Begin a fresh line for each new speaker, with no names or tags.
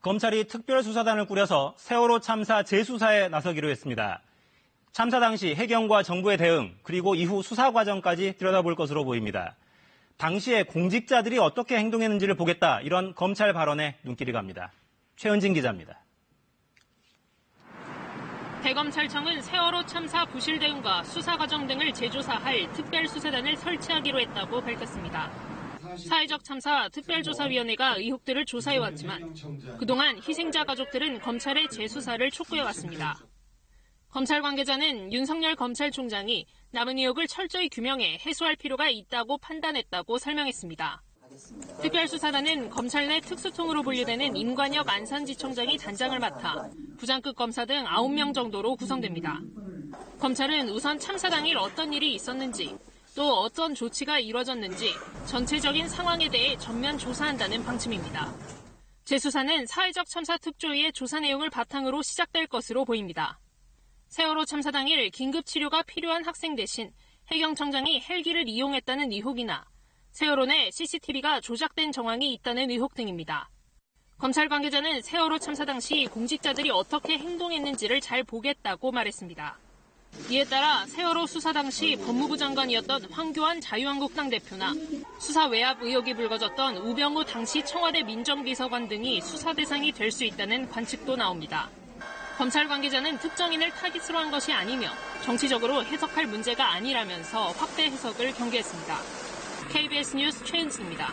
검찰이 특별수사단을 꾸려서 세월호 참사 재수사에 나서기로 했습니다. 참사 당시 해경과 정부의 대응, 그리고 이후 수사 과정까지 들여다볼 것으로 보입니다. 당시에 공직자들이 어떻게 행동했는지를 보겠다, 이런 검찰 발언에 눈길이 갑니다. 최은진 기자입니다.
대검찰청은 세월호 참사 부실 대응과 수사 과정 등을 재조사할 특별수사단을 설치하기로 했다고 밝혔습니다. 사회적 참사 특별조사위원회가 의혹들을 조사해왔지만 그동안 희생자 가족들은 검찰의 재수사를 촉구해왔습니다. 검찰 관계자는 윤석열 검찰총장이 남은 의혹을 철저히 규명해 해소할 필요가 있다고 판단했다고 설명했습니다. 특별수사단은 검찰 내 특수통으로 분류되는 임관혁 안산지청장이 단장을 맡아 부장급 검사 등 9명 정도로 구성됩니다. 검찰은 우선 참사 당일 어떤 일이 있었는지, 또 어떤 조치가 이뤄졌는지 전체적인 상황에 대해 전면 조사한다는 방침입니다. 재수사는 사회적 참사 특조위의 조사 내용을 바탕으로 시작될 것으로 보입니다. 세월호 참사 당일 긴급 치료가 필요한 학생 대신 해경청장이 헬기를 이용했다는 의혹이나 세월호 내 CCTV가 조작된 정황이 있다는 의혹 등입니다. 검찰 관계자는 세월호 참사 당시 공직자들이 어떻게 행동했는지를 잘 보겠다고 말했습니다. 이에 따라 세월호 수사 당시 법무부 장관이었던 황교안 자유한국당 대표나 수사 외압 의혹이 불거졌던 우병우 당시 청와대 민정비서관 등이 수사 대상이 될 수 있다는 관측도 나옵니다. 검찰 관계자는 특정인을 타깃으로 한 것이 아니며 정치적으로 해석할 문제가 아니라면서 확대 해석을 경계했습니다. KBS 뉴스 최은진입니다.